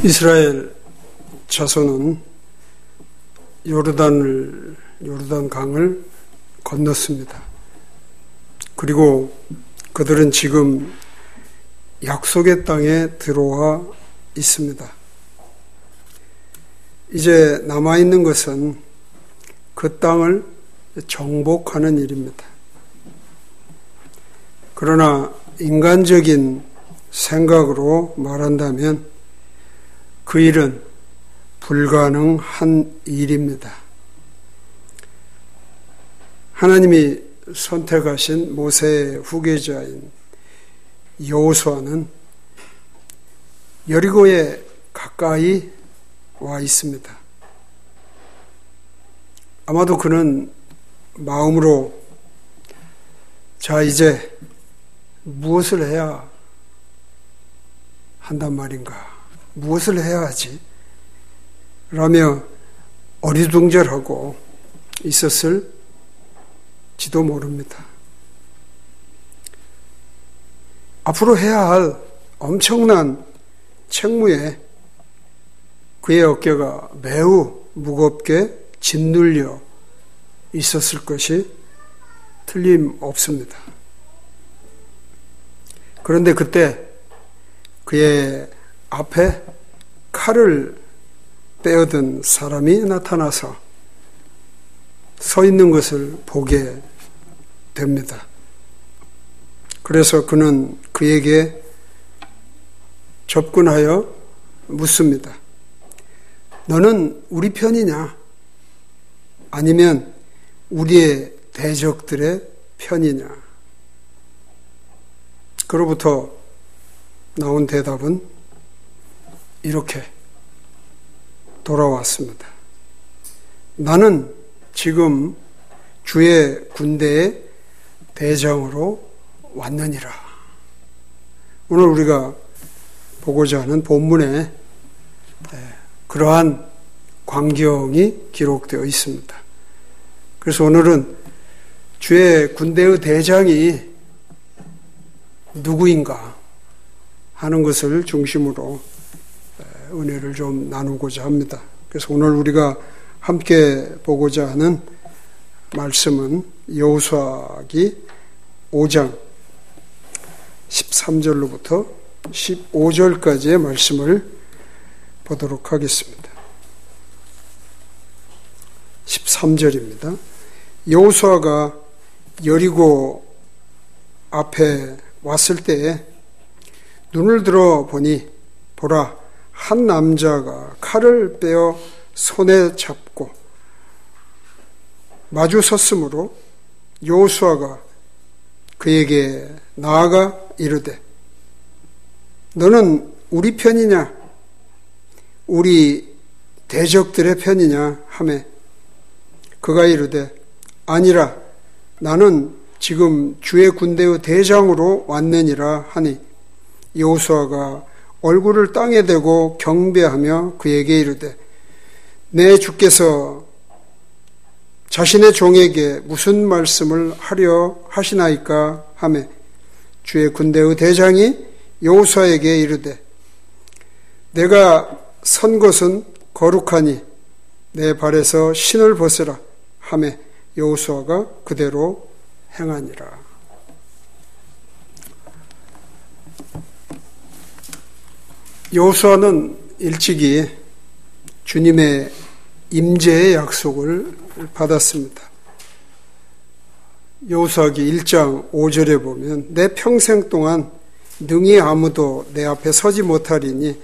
이스라엘 자손은 요르단 강을 건넜습니다. 그리고 그들은 지금 약속의 땅에 들어와 있습니다. 이제 남아있는 것은 그 땅을 정복하는 일입니다. 그러나 인간적인 생각으로 말한다면 그 일은 불가능한 일입니다. 하나님이 선택하신 모세의 후계자인 여호수아는 여리고에 가까이 와 있습니다. 아마도 그는 마음으로 자, 이제 무엇을 해야 한단 말인가? 무엇을 해야 하지? 라며 어리둥절하고 있었을지도 모릅니다. 앞으로 해야 할 엄청난 책무에 그의 어깨가 매우 무겁게 짓눌려 있었을 것이 틀림없습니다. 그런데 그때 그의 앞에 칼을 빼어든 사람이 나타나서 서 있는 것을 보게 됩니다. 그래서 그는 그에게 접근하여 묻습니다. 너는 우리 편이냐? 아니면 우리의 대적들의 편이냐? 그로부터 나온 대답은 이렇게 돌아왔습니다. 나는 지금 주의 군대의 대장으로 왔느니라. 오늘 우리가 보고자 하는 본문에 그러한 광경이 기록되어 있습니다. 그래서 오늘은 주의 군대의 대장이 누구인가 하는 것을 중심으로 은혜를 좀 나누고자 합니다. 그래서 오늘 우리가 함께 보고자 하는 말씀은 여호수아기 5장 13절로부터 15절까지의 말씀을 보도록 하겠습니다. 13절입니다. 여호수아가 여리고 앞에 왔을 때에 눈을 들어 보니 보라, 한 남자가 칼을 빼어 손에 잡고 마주 섰으므로 여호수아가 그에게 나아가 이르되 너는 우리 편이냐 우리 대적들의 편이냐 하매 그가 이르되 아니라 나는 지금 주의 군대의 대장으로 왔느니라 하니 여호수아가 얼굴을 땅에 대고 경배하며 그에게 이르되 내 주께서 자신의 종에게 무슨 말씀을 하려 하시나이까 하매 주의 군대의 대장이 여호수아에게 이르되 내가 선 곳은 거룩하니 내 발에서 신을 벗으라 하매 여호수아가 그대로 행하니라. 여호수아는 일찍이 주님의 임재의 약속을 받았습니다. 여호수아기 1장 5절에 보면 내 평생 동안 능히 아무도 내 앞에 서지 못하리니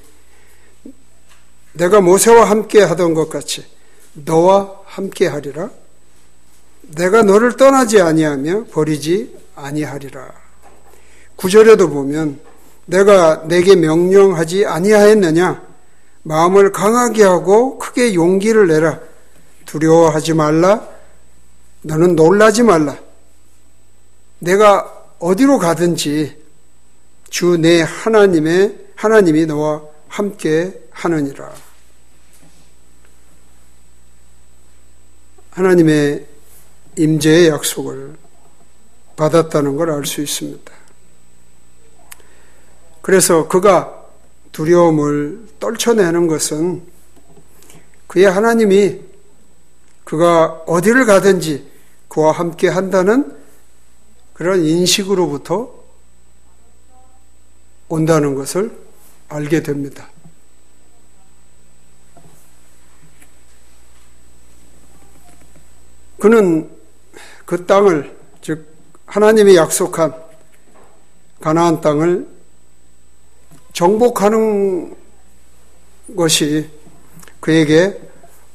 내가 모세와 함께 하던 것 같이 너와 함께 하리라. 내가 너를 떠나지 아니하며 버리지 아니하리라. 9절에도 보면 내가 내게 명령하지 아니하였느냐? 마음을 강하게 하고 크게 용기를 내라. 두려워하지 말라. 너는 놀라지 말라. 내가 어디로 가든지 주 내 하나님이 너와 함께 하느니라. 하나님의 임재의 약속을 받았다는 걸 알 수 있습니다. 그래서 그가 두려움을 떨쳐내는 것은 그의 하나님이 그가 어디를 가든지 그와 함께 한다는 그런 인식으로부터 온다는 것을 알게 됩니다. 그는 그 땅을, 즉 하나님이 약속한 가나안 땅을 정복하는 것이 그에게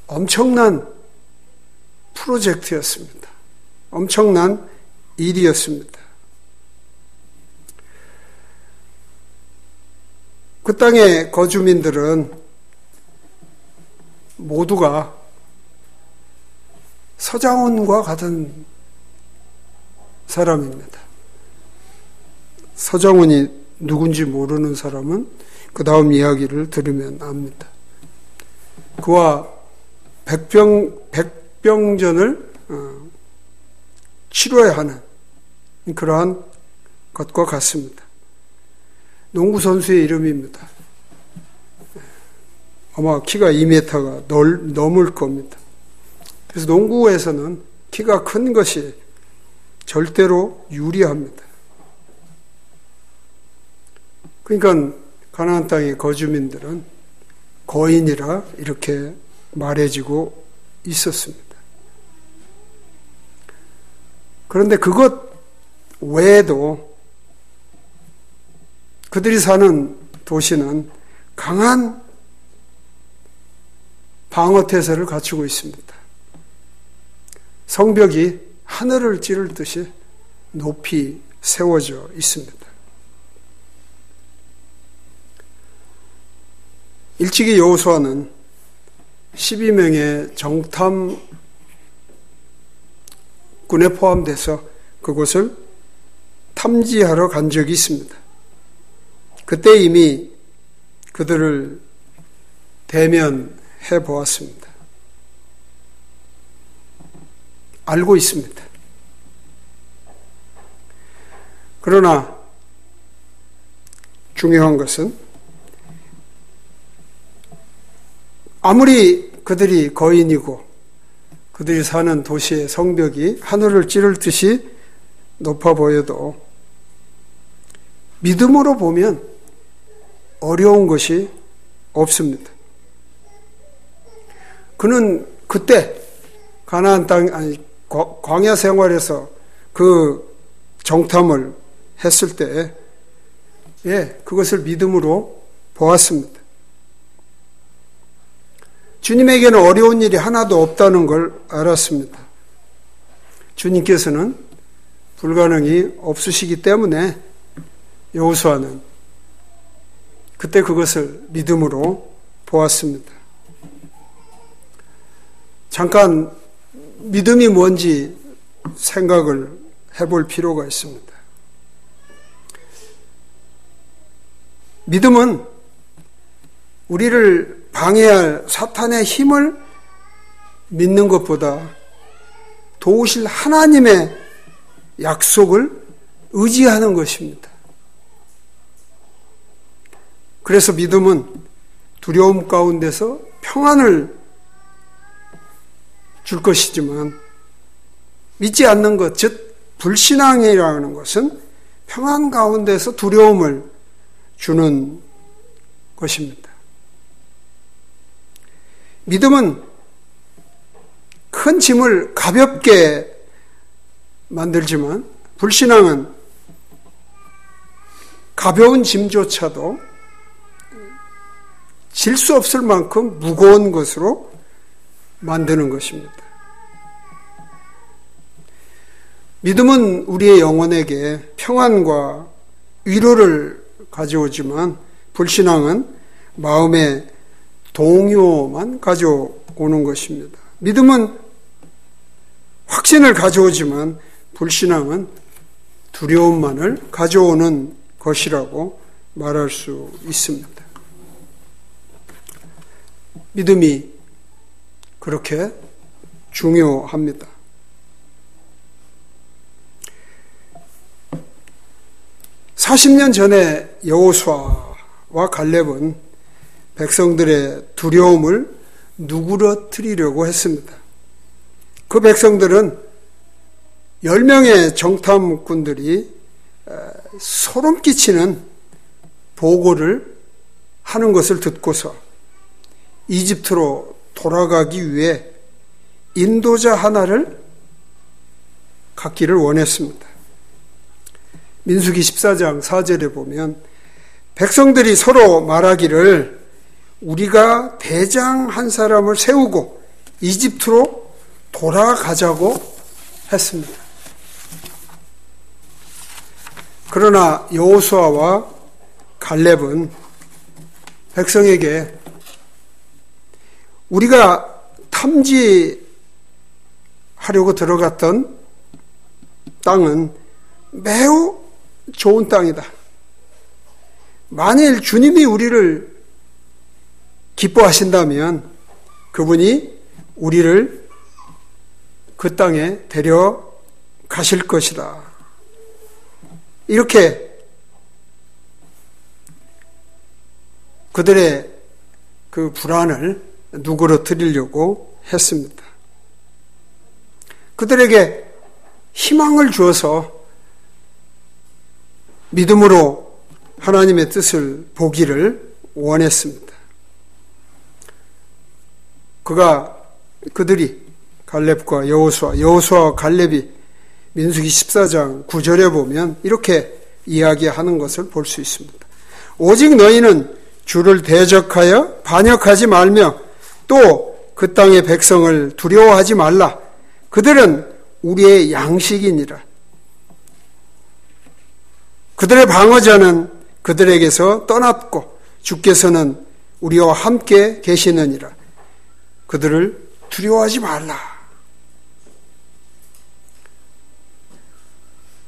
엄청난 프로젝트였습니다. 엄청난 일이었습니다. 그 땅의 거주민들은 모두가 서장훈과 같은 사람입니다. 서장훈이 누군지 모르는 사람은 그 다음 이야기를 들으면 압니다. 그와 백병전을 치러야 하는 그러한 것과 같습니다. 농구선수의 이름입니다. 아마 키가 2m가 넘을 겁니다. 그래서 농구에서는 키가 큰 것이 절대로 유리합니다. 그러니까 가나안 땅의 거주민들은 거인이라 이렇게 말해지고 있었습니다. 그런데 그것 외에도 그들이 사는 도시는 강한 방어태세를 갖추고 있습니다. 성벽이 하늘을 찌를 듯이 높이 세워져 있습니다. 일찍이 여호수아는 12명의 정탐꾼에 포함돼서 그곳을 탐지하러 간 적이 있습니다. 그때 이미 그들을 대면해 보았습니다. 알고 있습니다. 그러나 중요한 것은 아무리 그들이 거인이고 그들이 사는 도시의 성벽이 하늘을 찌를 듯이 높아 보여도 믿음으로 보면 어려운 것이 없습니다. 그는 그때 가나안 땅, 광야 생활에서 그 정탐을 했을 때, 그것을 믿음으로 보았습니다. 주님에게는 어려운 일이 하나도 없다는 걸 알았습니다. 주님께서는 불가능이 없으시기 때문에 여호수아는 그때 그것을 믿음으로 보았습니다. 잠깐 믿음이 뭔지 생각을 해볼 필요가 있습니다. 믿음은 우리를 방해할 사탄의 힘을 믿는 것보다 도우실 하나님의 약속을 의지하는 것입니다. 그래서 믿음은 두려움 가운데서 평안을 줄 것이지만 믿지 않는 것, 즉 불신앙이라는 것은 평안 가운데서 두려움을 주는 것입니다. 믿음은 큰 짐을 가볍게 만들지만 불신앙은 가벼운 짐조차도 질 수 없을 만큼 무거운 것으로 만드는 것입니다. 믿음은 우리의 영혼에게 평안과 위로를 가져오지만 불신앙은 마음의 동요만 가져오는 것입니다. 믿음은 확신을 가져오지만 불신앙은 두려움만을 가져오는 것이라고 말할 수 있습니다. 믿음이 그렇게 중요합니다. (40년) 전에 여호수아와 여호수아와 갈렙은 백성들의 두려움을 누그러뜨리려고 했습니다. 그 백성들은 10명의 정탐꾼들이 소름 끼치는 보고를 하는 것을 듣고서 이집트로 돌아가기 위해 인도자 하나를 갖기를 원했습니다. 민수기 14장 4절에 보면 백성들이 서로 말하기를 우리가 대장 한 사람을 세우고 이집트로 돌아가자고 했습니다. 그러나 여호수아와 갈렙은 백성에게 우리가 탐지하려고 들어갔던 땅은 매우 좋은 땅이다. 만일 주님이 우리를 기뻐하신다면 그분이 우리를 그 땅에 데려가실 것이다. 이렇게 그들의 그 불안을 누그러뜨리려고 했습니다. 그들에게 희망을 주어서 믿음으로 하나님의 뜻을 보기를 원했습니다. 그들이 갈렙과 여호수아와 갈렙이 민수기 14장 9절에 보면 이렇게 이야기하는 것을 볼 수 있습니다. 오직 너희는 주를 대적하여 반역하지 말며 또 그 땅의 백성을 두려워하지 말라. 그들은 우리의 양식이니라. 그들의 방어자는 그들에게서 떠났고 주께서는 우리와 함께 계시느니라. 그들을 두려워하지 말라.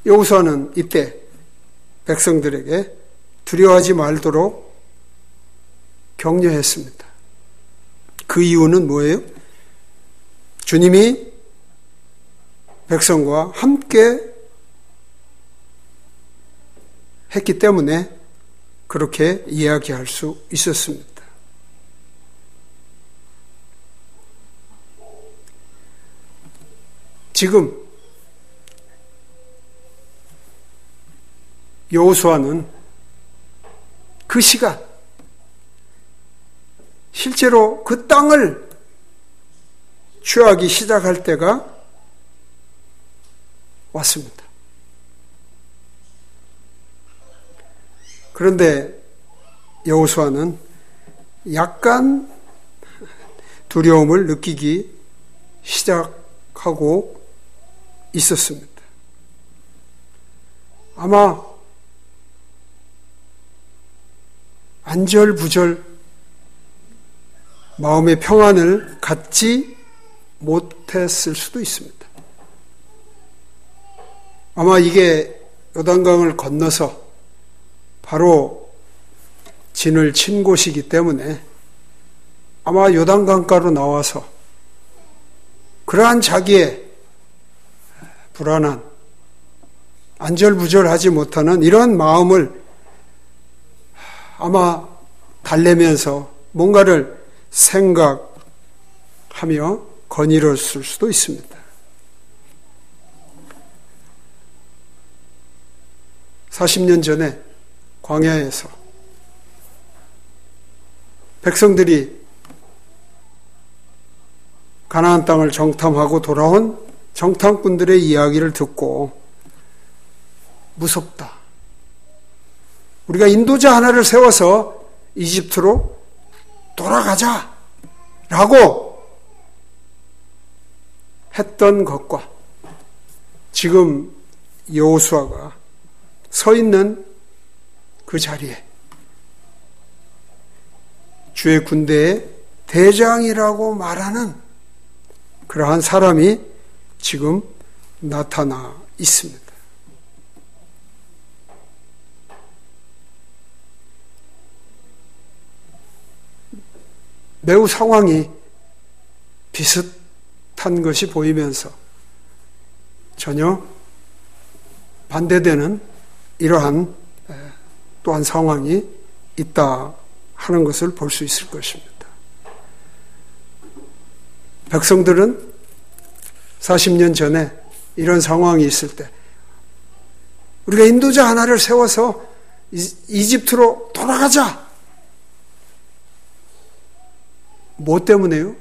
여호수아는 이때 백성들에게 두려워하지 말도록 격려했습니다. 그 이유는 뭐예요? 주님이 백성과 함께 했기 때문에 그렇게 이야기할 수 있었습니다. 지금 여호수아는 그 시간 실제로 그 땅을 취하기 시작할 때가 왔습니다. 그런데 여호수아는 약간 두려움을 느끼기 시작하고 있었습니다. 아마 안절부절 마음의 평안을 갖지 못했을 수도 있습니다. 아마 이게 요단강을 건너서 바로 진을 친 곳이기 때문에 아마 요단강가로 나와서 그러한 자기의 불안한 안절부절하지 못하는 이런 마음을 아마 달래면서 뭔가를 생각하며 거닐었을 수도 있습니다. 40년 전에 광야에서 백성들이 가나안 땅을 정탐하고 돌아온 정탐꾼들의 이야기를 듣고 무섭다. 우리가 인도자 하나를 세워서 이집트로 돌아가자 라고 했던 것과 지금 여호수아가 서 있는 그 자리에 주의 군대의 대장이라고 말하는 그러한 사람이 지금 나타나 있습니다. 매우 상황이 비슷한 것이 보이면서 전혀 반대되는 이러한 또한 상황이 있다 하는 것을 볼 수 있을 것입니다. 백성들은 40년 전에 이런 상황이 있을 때 우리가 인도자 하나를 세워서 이집트로 돌아가자. 뭐 때문에요?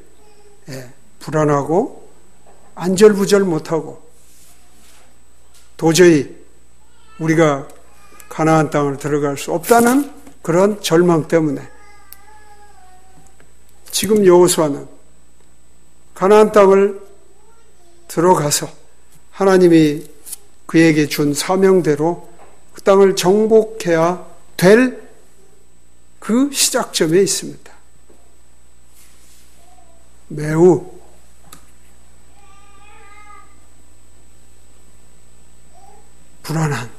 불안하고 안절부절 못하고 도저히 우리가 가나안 땅을 들어갈 수 없다는 그런 절망 때문에 지금 여호수아는 가나안 땅을 들어가서 하나님이 그에게 준 사명대로 그 땅을 정복해야 될 그 시작점에 있습니다. 매우 불안한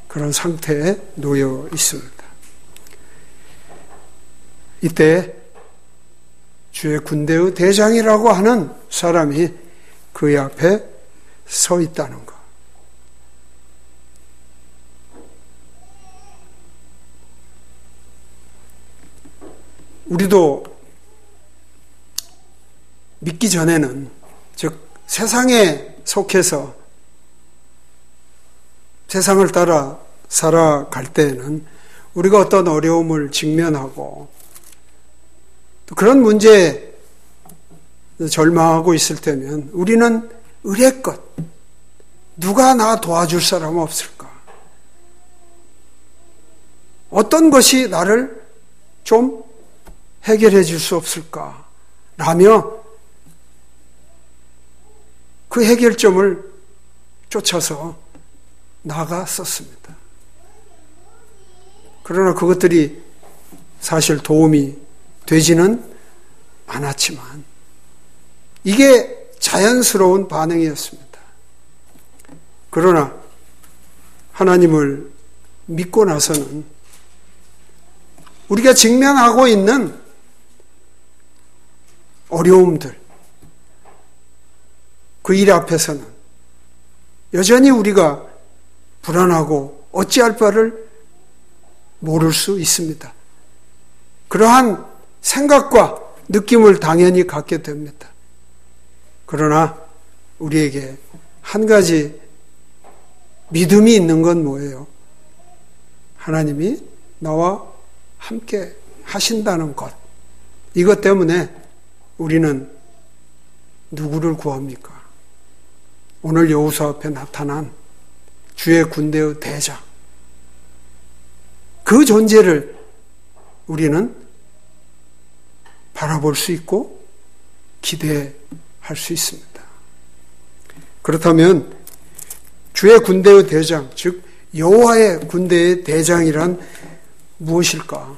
그런 상태에 놓여 있습니다. 이때 주의 군대의 대장이라고 하는 사람이 그의 앞에 서 있다는 것. 우리도 믿기 전에는, 즉 세상에 속해서 세상을 따라 살아갈 때에는 우리가 어떤 어려움을 직면하고 또 그런 문제에 절망하고 있을 때면 우리는 의례껏 누가 나 도와줄 사람 없을까? 어떤 것이 나를 좀 해결해 줄 수 없을까? 라며 그 해결점을 쫓아서 나갔었습니다. 그러나 그것들이 사실 도움이 되지는 않았지만 이게 자연스러운 반응이었습니다. 그러나 하나님을 믿고 나서는 우리가 직면하고 있는 어려움들, 그 일 앞에서는 여전히 우리가 불안하고 어찌할 바를 모를 수 있습니다. 그러한 생각과 느낌을 당연히 갖게 됩니다. 그러나 우리에게 한 가지 믿음이 있는 건 뭐예요? 하나님이 나와 함께 하신다는 것. 이것 때문에 우리는 누구를 구합니까? 오늘 여호수아 앞에 나타난 주의 군대의 대장. 그 존재를 우리는 바라볼 수 있고 기대할 수 있습니다. 그렇다면 주의 군대의 대장, 즉 여호와의 군대의 대장이란 무엇일까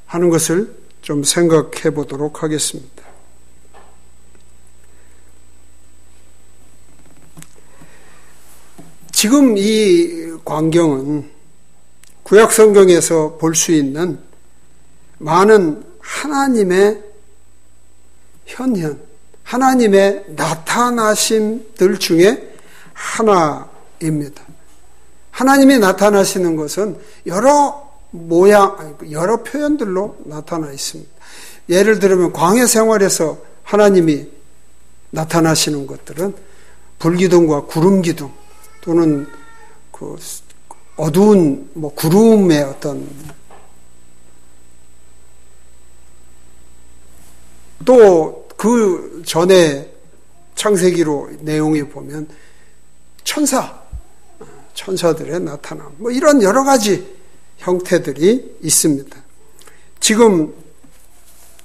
하는 것을 좀 생각해 보도록 하겠습니다. 지금 이 광경은 구약 성경에서 볼 수 있는 많은 하나님의 현현, 하나님의 나타나심들 중에 하나입니다. 하나님이 나타나시는 것은 여러 모양, 여러 표현들로 나타나 있습니다. 예를 들면 광야 생활에서 하나님이 나타나시는 것들은 불기둥과 구름기둥 또는 그 어두운 구름의 어떤 또 그 전에 창세기로 내용에 보면 천사들의 나타남 이런 여러 가지 형태들이 있습니다. 지금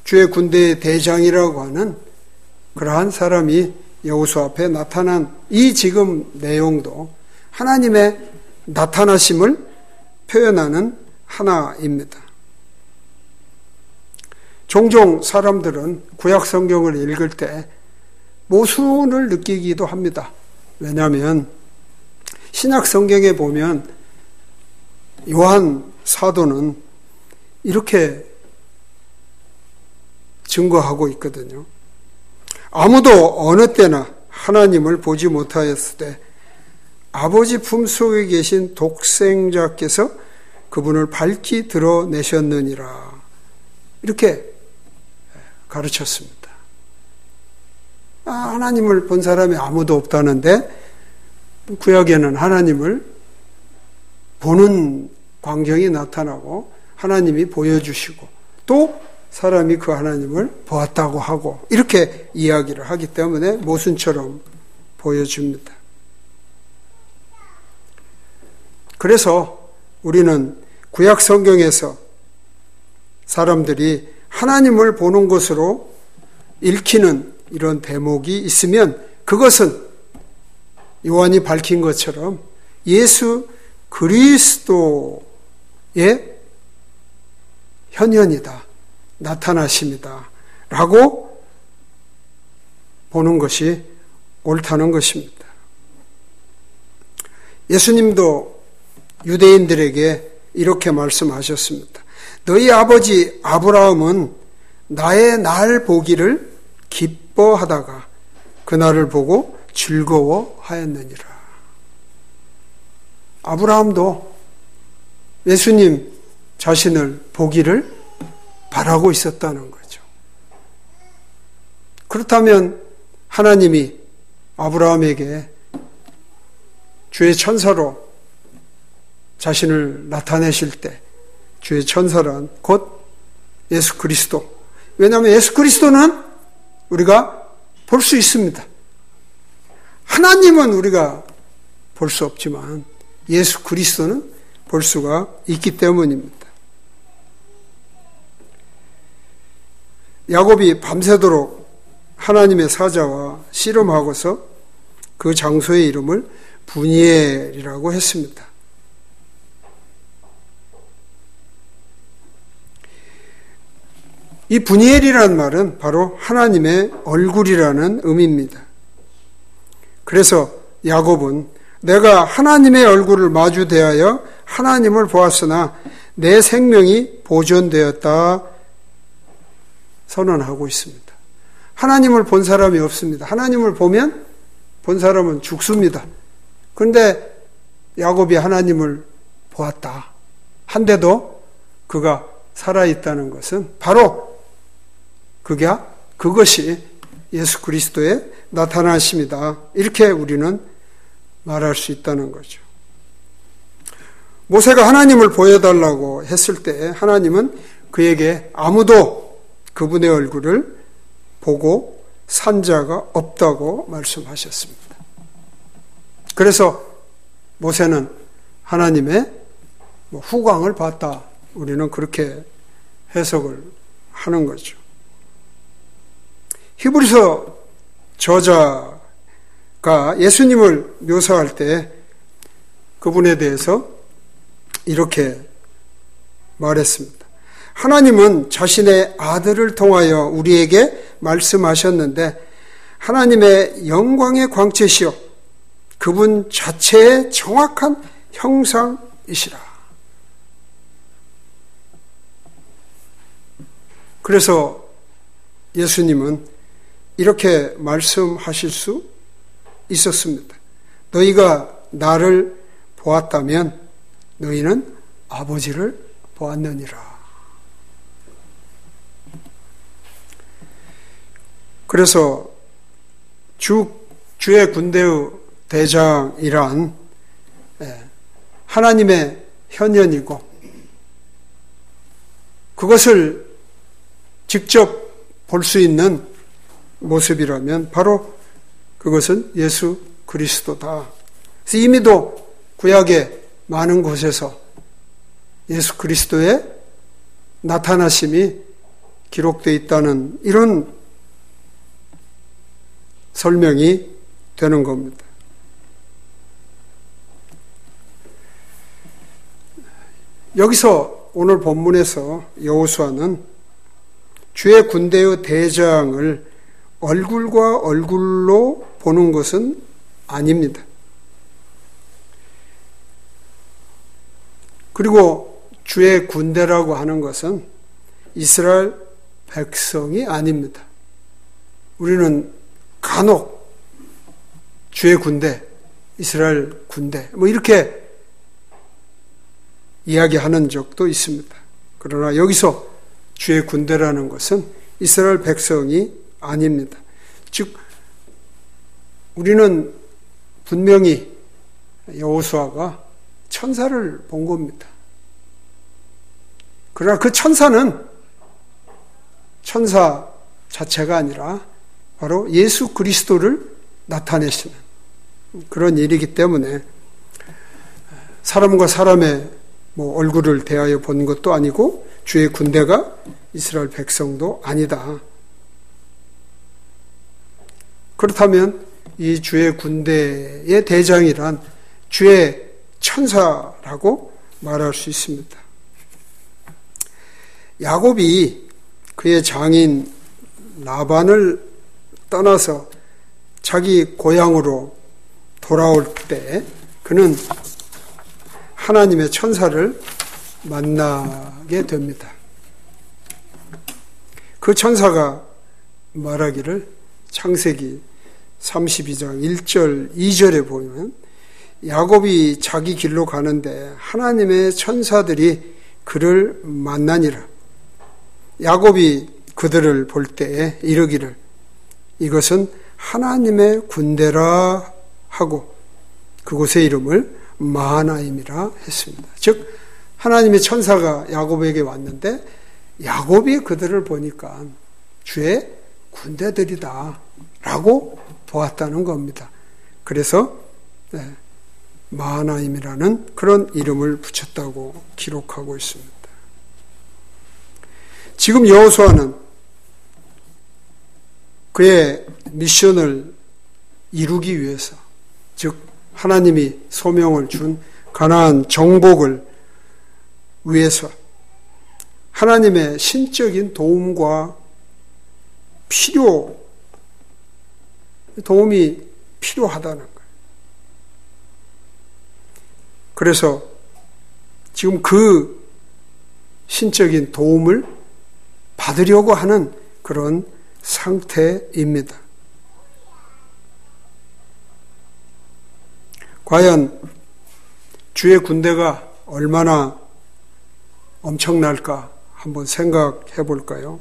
주의 군대의 대장이라고 하는 그러한 사람이 여호수아 앞에 나타난 이 지금 내용도 하나님의 나타나심을 표현하는 하나입니다. 종종 사람들은 구약 성경을 읽을 때 모순을 느끼기도 합니다. 왜냐하면 신약 성경에 보면 요한 사도는 이렇게 증거하고 있거든요. 아무도 어느 때나 하나님을 보지 못하였을 때 아버지 품속에 계신 독생자께서 그분을 밝히 드러내셨느니라. 이렇게 가르쳤습니다. 하나님을 본 사람이 아무도 없다는데 구약에는 하나님을 보는 광경이 나타나고 하나님이 보여주시고 또 사람이 그 하나님을 보았다고 하고 이렇게 이야기를 하기 때문에 모순처럼 보여줍니다. 그래서 우리는 구약 성경에서 사람들이 하나님을 보는 것으로 읽히는 이런 대목이 있으면 그것은 요한이 밝힌 것처럼 예수 그리스도의 현현이다, 나타나심이다 라고 보는 것이 옳다는 것입니다. 예수님도 유대인들에게 이렇게 말씀하셨습니다. 너희 아버지 아브라함은 나의 날 보기를 기뻐하다가 그날을 보고 즐거워하였느니라. 아브라함도 예수님 자신을 보기를 바라고 있었다는 거죠. 그렇다면 하나님이 아브라함에게 주의 천사로 자신을 나타내실 때 주의 천사란 곧 예수 그리스도. 왜냐하면 예수 그리스도는 우리가 볼 수 있습니다. 하나님은 우리가 볼 수 없지만 예수 그리스도는 볼 수가 있기 때문입니다. 야곱이 밤새도록 하나님의 사자와 씨름하고서 그 장소의 이름을 분이엘이라고 했습니다. 이 분이엘이라는 말은 바로 하나님의 얼굴이라는 의미입니다. 그래서 야곱은 내가 하나님의 얼굴을 마주 대하여 하나님을 보았으나 내 생명이 보존되었다 선언하고 있습니다. 하나님을 본 사람이 없습니다. 하나님을 보면 본 사람은 죽습니다. 그런데 야곱이 하나님을 보았다 한데도 그가 살아있다는 것은 바로 그것이 예수 그리스도의 나타나심이다. 이렇게 우리는 말할 수 있다는 거죠. 모세가 하나님을 보여달라고 했을 때 하나님은 그에게 아무도 그분의 얼굴을 보고 산 자가 없다고 말씀하셨습니다. 그래서 모세는 하나님의 후광을 봤다. 우리는 그렇게 해석을 하는 거죠. 히브리서 저자가 예수님을 묘사할 때 그분에 대해서 이렇게 말했습니다. 하나님은 자신의 아들을 통하여 우리에게 말씀하셨는데 하나님의 영광의 광채시요 그분 자체의 정확한 형상이시라. 그래서 예수님은 이렇게 말씀하실 수 있었습니다. 너희가 나를 보았다면 너희는 아버지를 보았느니라. 그래서 주의 군대의 대장이란 하나님의 현현이고 그것을 직접 볼 수 있는 모습이라면 바로 그것은 예수 그리스도다. 그래서 이미도 구약의 많은 곳에서 예수 그리스도의 나타나심이 기록되어 있다는 이런 설명이 되는 겁니다. 여기서 오늘 본문에서 여호수아는 주의 군대의 대장을 얼굴과 얼굴로 보는 것은 아닙니다. 그리고 주의 군대라고 하는 것은 이스라엘 백성이 아닙니다. 우리는 간혹 주의 군대, 이스라엘 군대 이렇게 이야기하는 적도 있습니다. 그러나 여기서 주의 군대라는 것은 이스라엘 백성이 아닙니다. 즉 우리는 분명히 여호수아가 천사를 본 겁니다. 그러나 그 천사는 천사 자체가 아니라 바로 예수 그리스도를 나타내시는 그런 일이기 때문에 사람과 사람의 얼굴을 대하여 본 것도 아니고 주의 군대가 이스라엘 백성도 아니다. 그렇다면 이 주의 군대의 대장이란 주의 천사라고 말할 수 있습니다. 야곱이 그의 장인 라반을 떠나서 자기 고향으로 돌아올 때 그는 하나님의 천사를 만나게 됩니다. 그 천사가 말하기를 창세기 32장 1절 2절에 보면 야곱이 자기 길로 가는데 하나님의 천사들이 그를 만나니라. 야곱이 그들을 볼 때에 이르기를 이것은 하나님의 군대라 하고 그곳의 이름을 마하나임이라 했습니다. 즉 하나님의 천사가 야곱에게 왔는데 야곱이 그들을 보니까 주의 군대들이다 라고 보았다는 겁니다. 그래서 마하나임이라는 그런 이름을 붙였다고 기록하고 있습니다. 지금 여호수아는 그의 미션을 이루기 위해서, 즉 하나님이 소명을 준 가나안 정복을 위해서 하나님의 신적인 도움과 도움이 필요하다는 거예요. 그래서 지금 그 신적인 도움을 받으려고 하는 그런 상태입니다. 과연 주의 군대가 얼마나 엄청날까 한번 생각해 볼까요?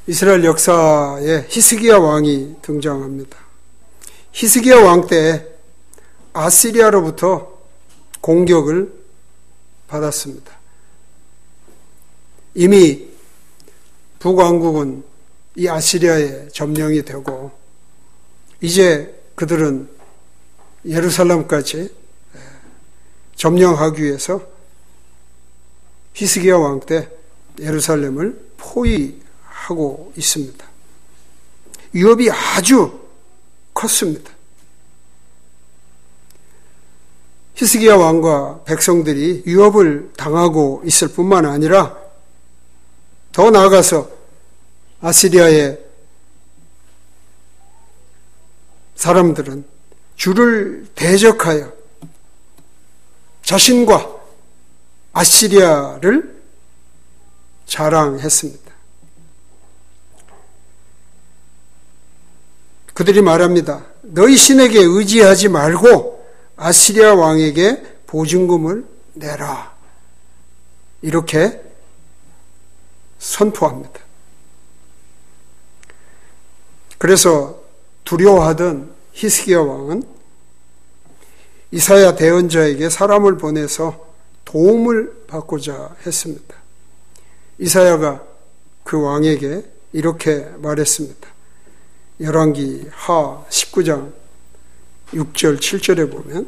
이스라엘 역사에 히스기야 왕이 등장합니다. 히스기야 왕 때 아시리아로부터 공격을 받았습니다. 이미 북왕국은 이 아시리아에 점령이 되고 이제 그들은 예루살렘까지 점령하기 위해서 히스기야 왕 때 예루살렘을 포위하고 있습니다. 위협이 아주 컸습니다. 히스기야 왕과 백성들이 위협을 당하고 있을 뿐만 아니라 더 나아가서 아시리아의 사람들은 주를 대적하여 자신과 아시리아를 자랑했습니다. 그들이 말합니다. 너희 신에게 의지하지 말고 아시리아 왕에게 보증금을 내라. 이렇게 선포합니다. 그래서 두려워하던 히스기야 왕은 이사야 대언자에게 사람을 보내서 도움을 받고자 했습니다. 이사야가 그 왕에게 이렇게 말했습니다. 열왕기 하 19장 6절 7절에 보면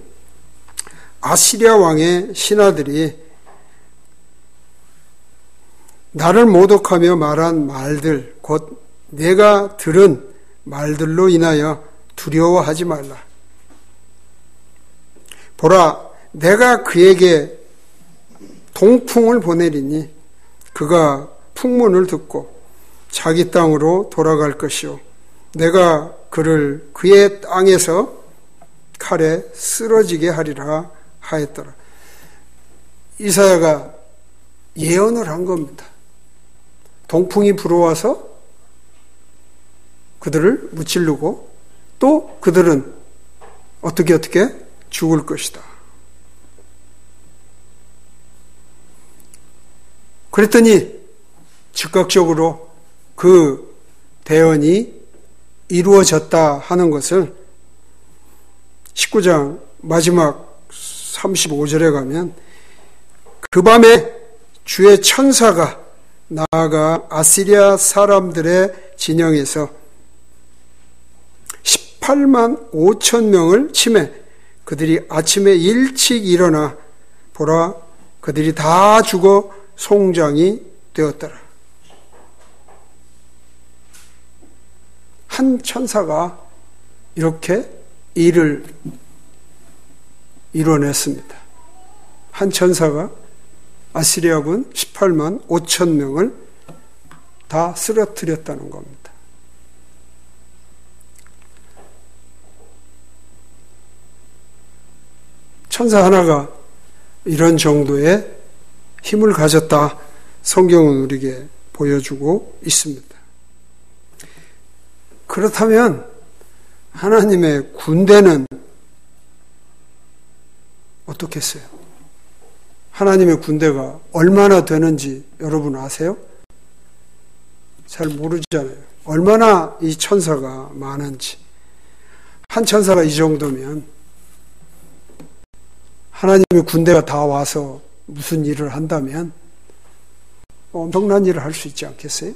아시리아 왕의 신하들이 나를 모독하며 말한 말들 곧 내가 들은 말들로 인하여 두려워하지 말라. 보라, 내가 그에게 동풍을 보내리니 그가 풍문을 듣고 자기 땅으로 돌아갈 것이요 내가 그를 그의 땅에서 칼에 쓰러지게 하리라 하였더라. 이사야가 예언을 한 겁니다. 동풍이 불어와서 그들을 무찌르고 또 그들은 어떻게 죽을 것이다. 그랬더니 즉각적으로 그 대언이 이루어졌다 하는 것을 19장 마지막 35절에 가면 그 밤에 주의 천사가 나아가 아시리아 사람들의 진영에서 18만 5천 명을 치매 그들이 아침에 일찍 일어나 보라 그들이 다 죽어 송장이 되었더라. 한 천사가 이렇게 일을 이뤄냈습니다. 한 천사가 아시리아군 18만 5천 명을 다 쓰러뜨렸다는 겁니다. 천사 하나가 이런 정도의 힘을 가졌다. 성경은 우리에게 보여주고 있습니다. 그렇다면 하나님의 군대는 어떻겠어요? 하나님의 군대가 얼마나 되는지 여러분 아세요? 잘 모르잖아요. 얼마나 이 천사가 많은지. 한 천사가 이 정도면 하나님의 군대가 다 와서 무슨 일을 한다면 엄청난 일을 할 수 있지 않겠어요?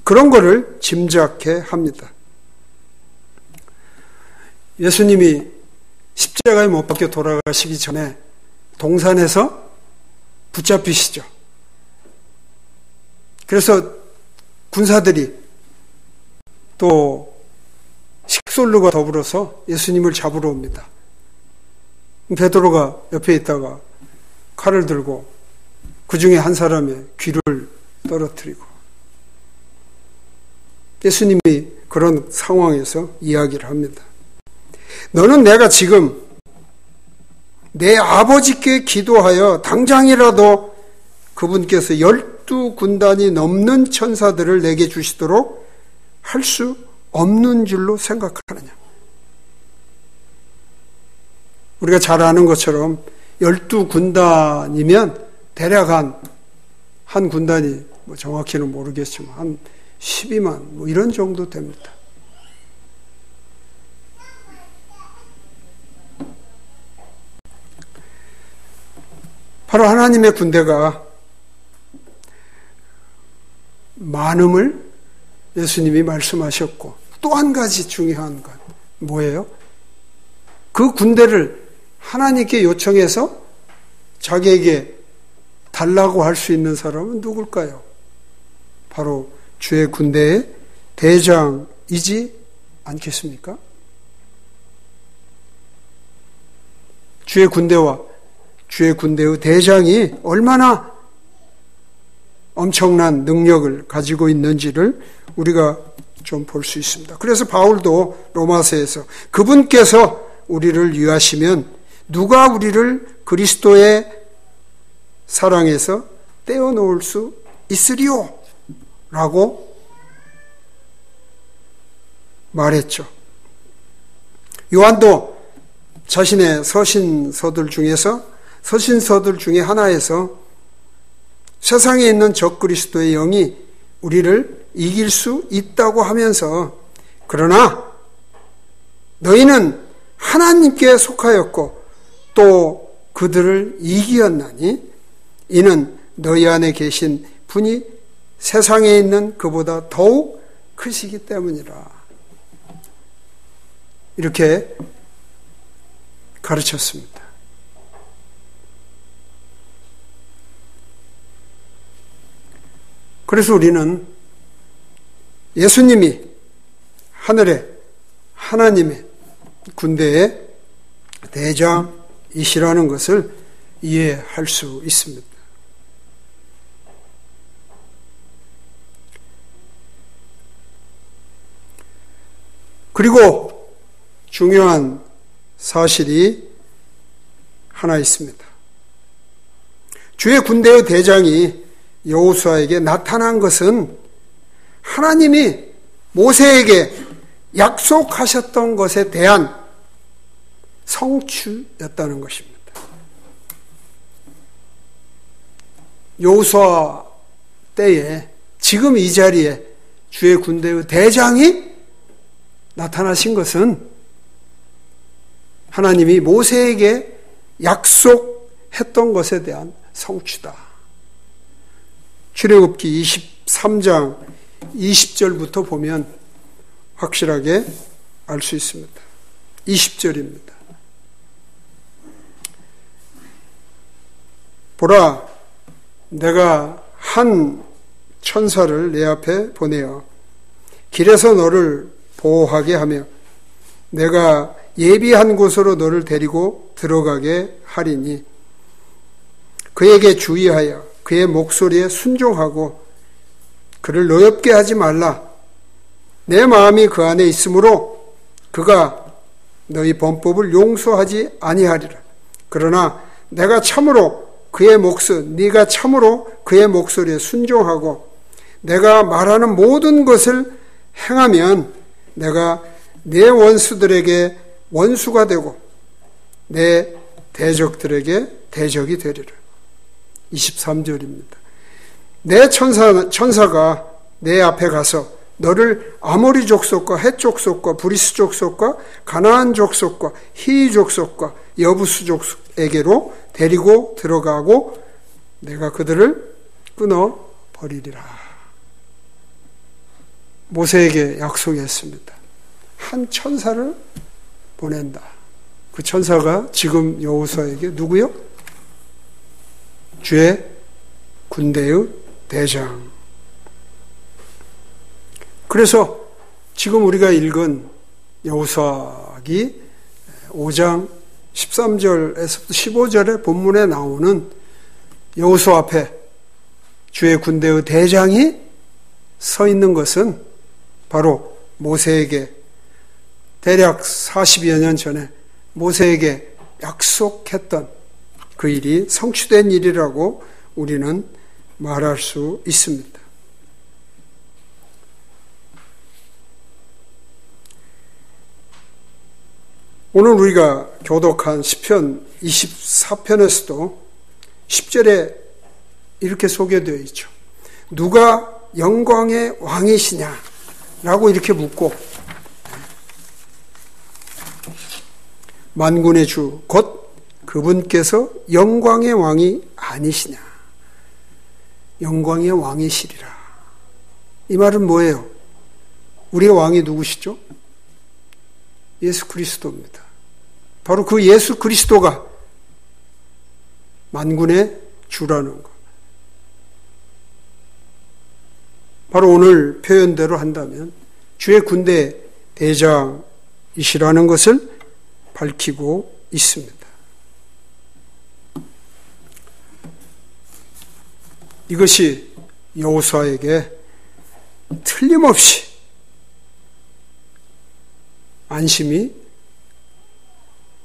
그런 거를 짐작해 합니다. 예수님이 십자가에 못 박혀 돌아가시기 전에 동산에서 붙잡히시죠. 그래서 군사들이 또 식솔루가 더불어서 예수님을 잡으러 옵니다. 베드로가 옆에 있다가 칼을 들고 그 중에 한 사람의 귀를 떨어뜨리고 예수님이 그런 상황에서 이야기를 합니다. 너는 내가 지금 내 아버지께 기도하여 당장이라도 그분께서 12군단이 넘는 천사들을 내게 주시도록 할 수 없는 줄로 생각하느냐. 우리가 잘 아는 것처럼 12군단이면 대략 한 군단이 정확히는 모르겠지만 한 12만 이런 정도 됩니다. 바로 하나님의 군대가 많음을 예수님이 말씀하셨고 또 한 가지 중요한 것 뭐예요? 그 군대를 하나님께 요청해서 자기에게 달라고 할 수 있는 사람은 누굴까요? 바로 주의 군대의 대장이지 않겠습니까? 주의 군대와 주의 군대의 대장이 얼마나 엄청난 능력을 가지고 있는지를 우리가 좀 볼 수 있습니다. 그래서 바울도 로마서에서 그분께서 우리를 위하시면 누가 우리를 그리스도의 사랑에서 떼어놓을 수 있으리요? 라고 말했죠. 요한도 자신의 서신서들 중에 하나에서 세상에 있는 적그리스도의 영이 우리를 이길 수 있다고 하면서 그러나 너희는 하나님께 속하였고 또 그들을 이기었나니 이는 너희 안에 계신 분이 세상에 있는 그보다 더욱 크시기 때문이라. 이렇게 가르쳤습니다. 그래서 우리는 예수님이 하늘의 하나님의 군대의 대장이시라는 것을 이해할 수 있습니다. 그리고 중요한 사실이 하나 있습니다. 주의 군대의 대장이 여호수아에게 나타난 것은 하나님이 모세에게 약속하셨던 것에 대한 성취였다는 것입니다. 여호수아 때에 지금 이 자리에 주의 군대의 대장이 나타나신 것은 하나님이 모세에게 약속했던 것에 대한 성취다. 출애굽기 23장 20절부터 보면 확실하게 알 수 있습니다. 20절입니다. 보라, 내가 한 천사를 내 앞에 보내어 길에서 너를 보호하게 하며 내가 예비한 곳으로 너를 데리고 들어가게 하리니 그에게 주의하여 그의 목소리에 순종하고 그를 노엽게 하지 말라. 내 마음이 그 안에 있으므로 그가 너희 범법을 용서하지 아니하리라. 그러나 내가 참으로 네가 참으로 그의 목소리에 순종하고 내가 말하는 모든 것을 행하면 내가 내 원수들에게 원수가 되고 내 대적들에게 대적이 되리라. 23절입니다. 내 천사가 내 앞에 가서 너를 아모리 족속과 헷 족속과 브리스 족속과 가나안 족속과 히위 족속과 여부수 족속에게로 데리고 들어가고 내가 그들을 끊어 버리리라. 모세에게 약속했습니다. 한 천사를 보낸다. 그 천사가 지금 여호수아에게 누구요? 주의 군대의 대장. 그래서 지금 우리가 읽은 여호수아기 5장 13절에서부터 15절의 본문에 나오는 여호수아 앞에 주의 군대의 대장이 서 있는 것은 바로 모세에게 대략 40여 년 전에 모세에게 약속했던 그 일이 성취된 일이라고 우리는 말할 수 있습니다. 오늘 우리가 교독한 시편 24편에서도 10절에 이렇게 소개되어 있죠. 누가 영광의 왕이시냐? 라고 이렇게 묻고 만군의 주 곧 그분께서 영광의 왕이 아니시냐? 영광의 왕이시리라. 이 말은 뭐예요? 우리의 왕이 누구시죠? 예수 그리스도입니다. 바로 그 예수 그리스도가 만군의 주라는 것. 바로 오늘 표현대로 한다면 주의 군대 대장이시라는 것을 밝히고 있습니다. 이것이 여호수아에게 틀림없이 안심이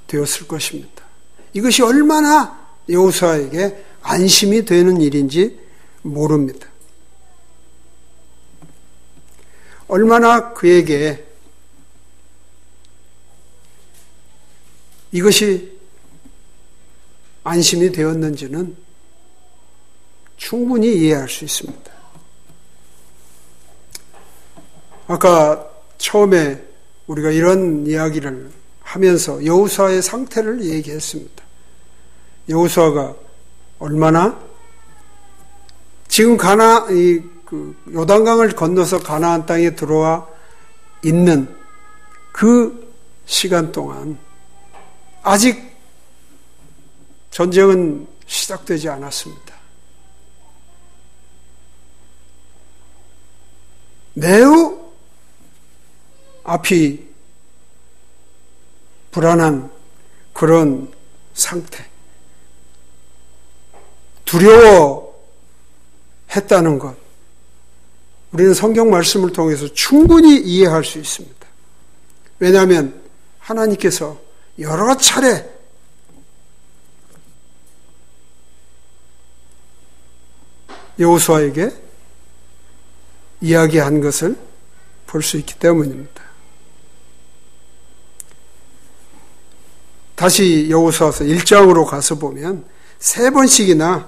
되었을 것입니다. 이것이 얼마나 여호수아에게 안심이 되는 일인지 모릅니다. 얼마나 그에게 이것이 안심이 되었는지는 충분히 이해할 수 있습니다. 아까 처음에 우리가 이런 이야기를 하면서 여호수아의 상태를 얘기했습니다. 여호수아가 얼마나 지금 요단강을 건너서 가나안 땅에 들어와 있는 그 시간 동안 아직 전쟁은 시작되지 않았습니다. 매우 앞이 불안한 그런 상태, 두려워했다는 것, 우리는 성경 말씀을 통해서 충분히 이해할 수 있습니다. 왜냐하면 하나님께서 여러 차례 여호수아에게 이야기한 것을 볼 수 있기 때문입니다. 다시 여호수아서 1장으로 가서 보면 3번씩이나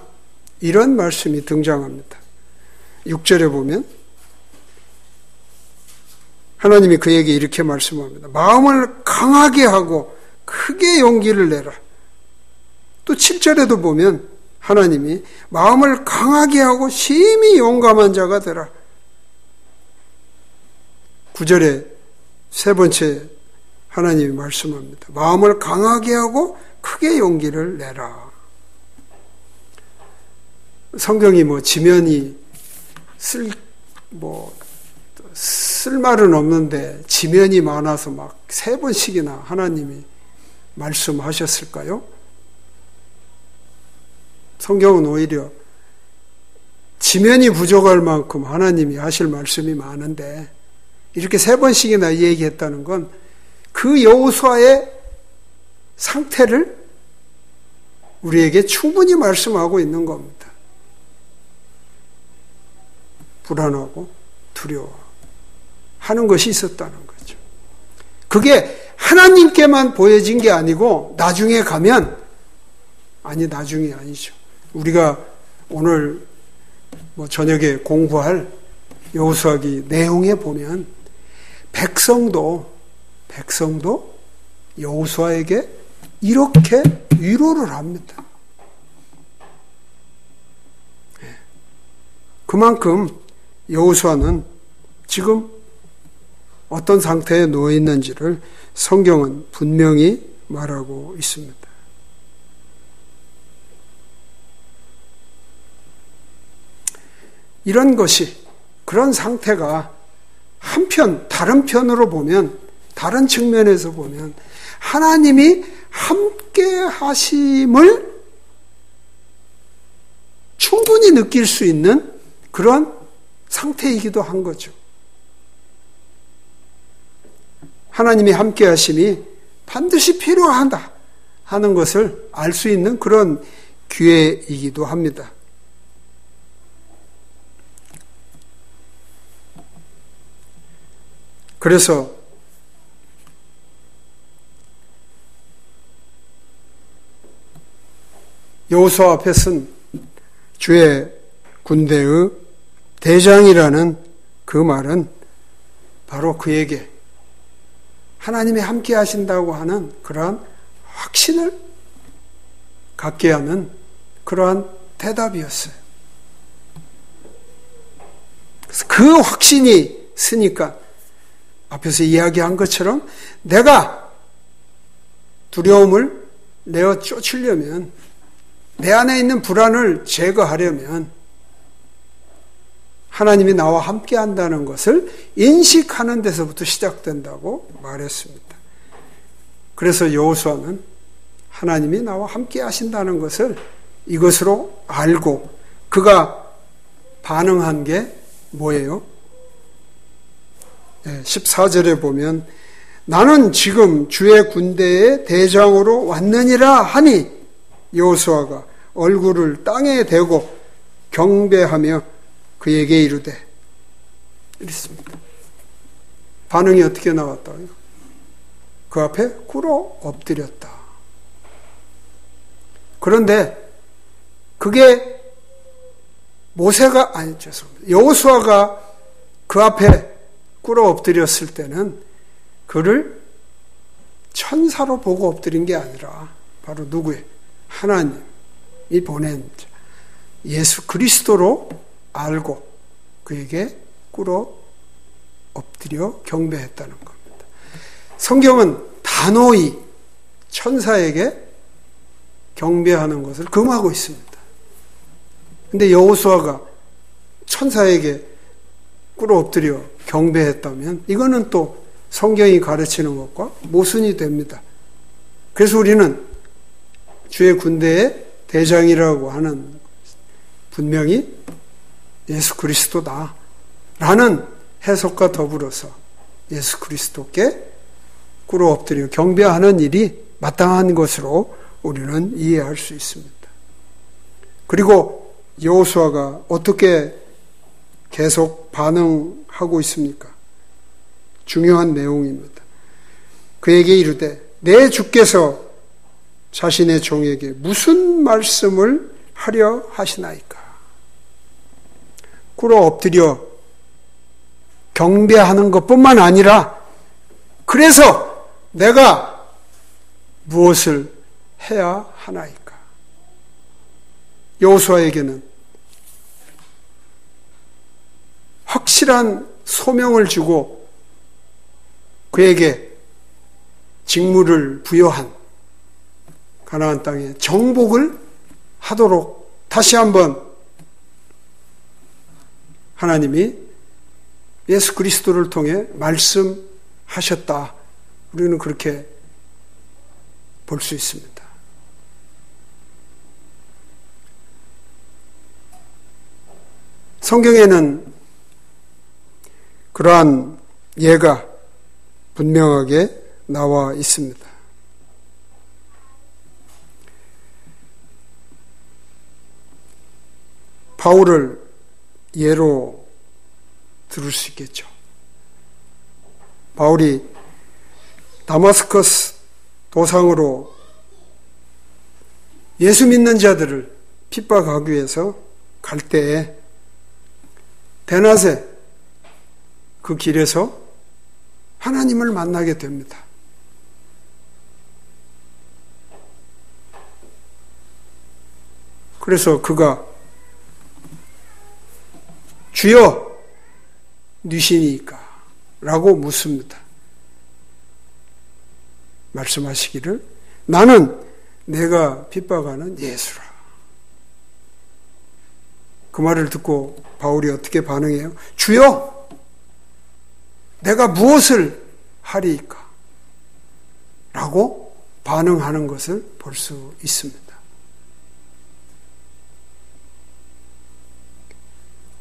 이런 말씀이 등장합니다. 6절에 보면 하나님이 그에게 이렇게 말씀합니다. 마음을 강하게 하고 크게 용기를 내라. 또 7절에도 보면 하나님이 마음을 강하게 하고 심히 용감한 자가 되라. 9절에 세 번째 하나님이 말씀합니다. 마음을 강하게 하고 크게 용기를 내라. 성경이 지면이 쓸 말은 없는데 지면이 많아서 막 3번씩이나 하나님이 말씀하셨을까요? 성경은 오히려 지면이 부족할 만큼 하나님이 하실 말씀이 많은데 이렇게 3번씩이나 얘기했다는 건 그 여호수아의 상태를 우리에게 충분히 말씀하고 있는 겁니다. 불안하고 두려워하는 것이 있었다는 거죠. 그게 하나님께만 보여진 게 아니고 나중에 가면 나중이 아니죠. 우리가 오늘 저녁에 공부할 여호수아기 내용에 보면 백성도 여호수아에게 이렇게 위로를 합니다. 그만큼 여호수아는 지금 어떤 상태에 놓여 있는지를 성경은 분명히 말하고 있습니다. 이런 것이, 그런 상태가 다른 편으로 보면, 다른 측면에서 보면 하나님이 함께 하심을 충분히 느낄 수 있는 그런 상태이기도 한 거죠. 하나님이 함께 하심이 반드시 필요하다 하는 것을 알 수 있는 그런 기회이기도 합니다. 그래서 여호수아 앞에 쓴 주의 군대의 대장이라는 그 말은 바로 그에게 하나님이 함께 하신다고 하는 그러한 확신을 갖게 하는 그러한 대답이었어요. 그래서 그 확신이 있으니까 앞에서 이야기한 것처럼 내가 두려움을 내어 쫓으려면, 내 안에 있는 불안을 제거하려면 하나님이 나와 함께 한다는 것을 인식하는 데서부터 시작된다고 말했습니다. 그래서 여호수아는 하나님이 나와 함께 하신다는 것을 이것으로 알고 그가 반응한 게 뭐예요? 14절에 보면 나는 지금 주의 군대의 대장으로 왔느니라 하니 여호수아가 얼굴을 땅에 대고 경배하며 그에게 이르되, 이랬습니다. 반응이 어떻게 나왔다고요? 그 앞에 꿇어 엎드렸다. 그런데 그게 여호수아가 그 앞에 꿇어 엎드렸을 때는 그를 천사로 보고 엎드린 게 아니라 바로 누구예요? 하나님이 보낸 예수 그리스도로 알고 그에게 꿇어 엎드려 경배했다는 겁니다. 성경은 단호히 천사에게 경배하는 것을 금하고 있습니다. 근데 여호수아가 천사에게 꿇어 엎드려 경배했다면 이거는 또 성경이 가르치는 것과 모순이 됩니다. 그래서 우리는 주의 군대의 대장이라고 하는 분명히 예수 그리스도다 라는 해석과 더불어서 예수 그리스도께 꿇어 엎드려 경배하는 일이 마땅한 것으로 우리는 이해할 수 있습니다. 그리고 여호수아가 어떻게 계속 반응하고 있습니까? 중요한 내용입니다. 그에게 이르되 내 주께서 자신의 종에게 무슨 말씀을 하려 하시나이까? 꿇어 엎드려 경배하는 것뿐만 아니라 그래서 내가 무엇을 해야 하나이까? 여호수아에게는 확실한 소명을 주고 그에게 직무를 부여한 가나안 땅에 정복을 하도록 다시 한번 하나님이 예수 그리스도를 통해 말씀하셨다. 우리는 그렇게 볼 수 있습니다. 성경에는 그러한 예가 분명하게 나와 있습니다. 바울을 예로 들을 수 있겠죠. 바울이 다마스커스 도상으로 예수 믿는 자들을 핍박하기 위해서 갈 때에 데나세 그 길에서 하나님을 만나게 됩니다. 그래서 그가 주여 누시니까? 라고 묻습니다. 말씀하시기를 나는 내가 핍박하는 예수라. 그 말을 듣고 바울이 어떻게 반응해요? 주여 내가 무엇을 하리이까? 라고 반응하는 것을 볼 수 있습니다.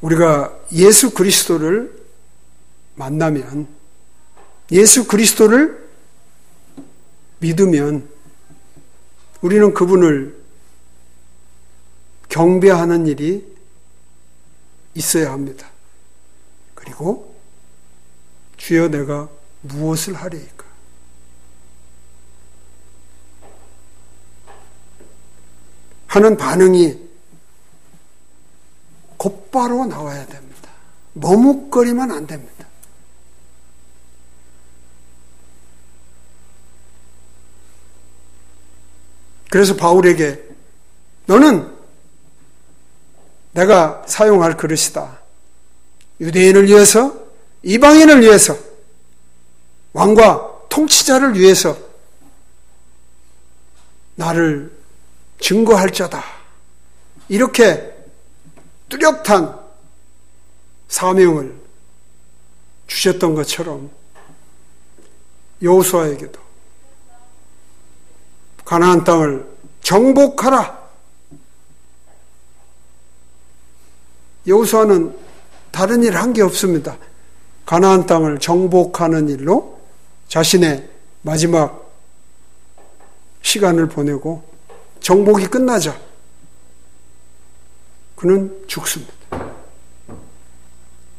우리가 예수 그리스도를 만나면, 예수 그리스도를 믿으면 우리는 그분을 경배하는 일이 있어야 합니다. 그리고 주여 내가 무엇을 하리이까? 하는 반응이 곧바로 나와야 됩니다. 머뭇거리면 안 됩니다. 그래서 바울에게 너는 내가 사용할 그릇이다. 유대인을 위해서, 이방인을 위해서, 왕과 통치자를 위해서 나를 증거할 자다. 이렇게 뚜렷한 사명을 주셨던 것처럼 여호수아에게도 가나안 땅을 정복하라. 여호수아는 다른 일 한 게 없습니다. 가나안 땅을 정복하는 일로 자신의 마지막 시간을 보내고 정복이 끝나자 그는 죽습니다.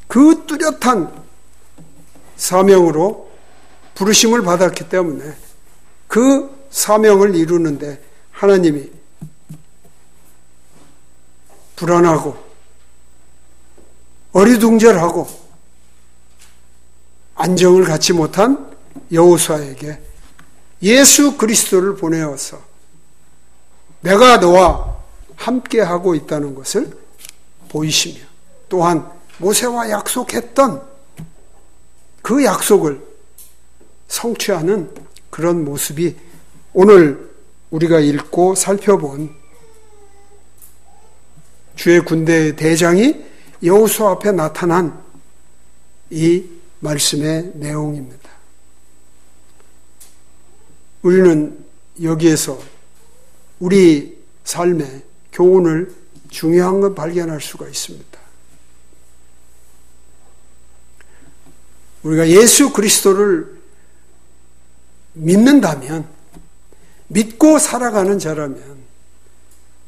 그 뚜렷한 사명으로 부르심을 받았기 때문에 그 사명을 이루는데 하나님이 불안하고 어리둥절하고 안정을 갖지 못한 여호수아에게 예수 그리스도를 보내어서 내가 너와 함께하고 있다는 것을 보이시며 또한 모세와 약속했던 그 약속을 성취하는 그런 모습이 오늘 우리가 읽고 살펴본 주의 군대의 대장이 여호수아 앞에 나타난 이 말씀의 내용입니다. 우리는 여기에서 우리 삶의 교훈을 중요한 걸 발견할 수가 있습니다. 우리가 예수 그리스도를 믿는다면, 믿고 살아가는 자라면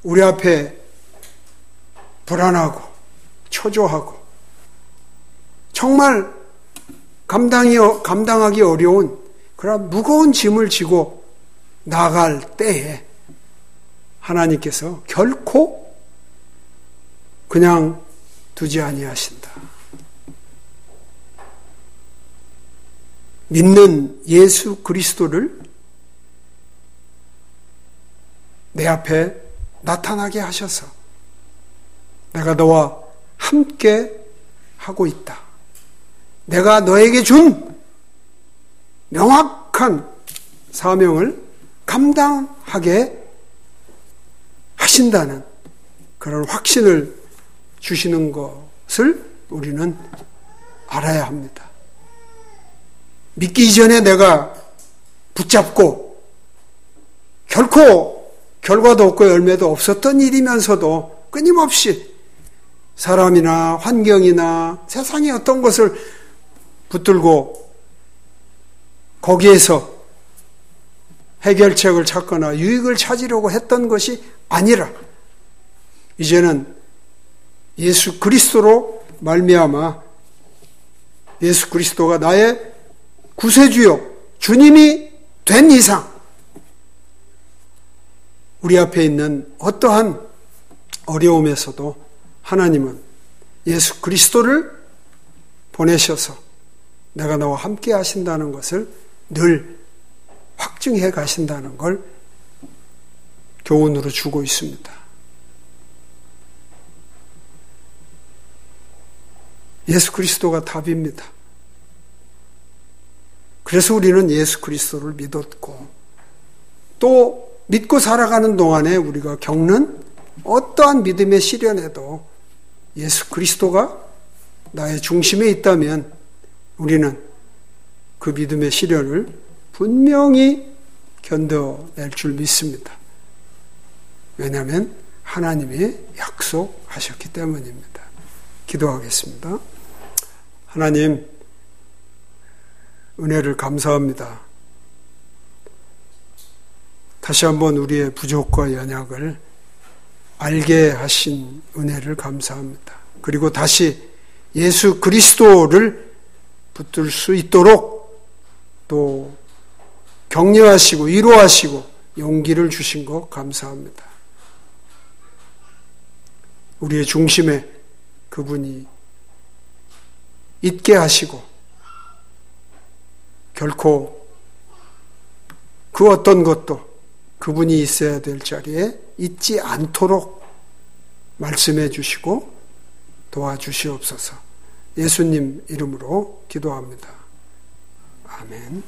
우리 앞에 불안하고 초조하고 정말 감당하기 어려운 그런 무거운 짐을 지고 나갈 때에 하나님께서 결코 그냥 두지 아니하신다. 믿는 예수 그리스도를 내 앞에 나타나게 하셔서 내가 너와 함께 하고 있다. 내가 너에게 준 명확한 사명을 감당하게 하신다는 그런 확신을 주시는 것을 우리는 알아야 합니다. 믿기 이전에 내가 붙잡고 결코 결과도 없고 열매도 없었던 일이면서도 끊임없이 사람이나 환경이나 세상의 어떤 것을 붙들고 거기에서 해결책을 찾거나 유익을 찾으려고 했던 것이 아니라 이제는 예수 그리스도로 말미암아 예수 그리스도가 나의 구세주요 주님이 된 이상 우리 앞에 있는 어떠한 어려움에서도 하나님은 예수 그리스도를 보내셔서 내가 너와 함께 하신다는 것을 늘 확증해 가신다는 걸 교훈으로 주고 있습니다. 예수 그리스도가 답입니다. 그래서 우리는 예수 그리스도를 믿었고 또 믿고 살아가는 동안에 우리가 겪는 어떠한 믿음의 시련에도 예수 그리스도가 나의 중심에 있다면 우리는 그 믿음의 시련을 분명히 견뎌낼 줄 믿습니다. 왜냐하면 하나님이 약속하셨기 때문입니다. 기도하겠습니다. 하나님, 은혜를 감사합니다. 다시 한번 우리의 부족과 연약을 알게 하신 은혜를 감사합니다. 그리고 다시 예수 그리스도를 붙들 수 있도록 또 격려하시고 위로하시고 용기를 주신 것 감사합니다. 우리의 중심에 그분이 있게 하시고 결코 그 어떤 것도 그분이 있어야 될 자리에 있지 않도록 말씀해 주시고 도와주시옵소서. 예수님 이름으로 기도합니다. 아멘.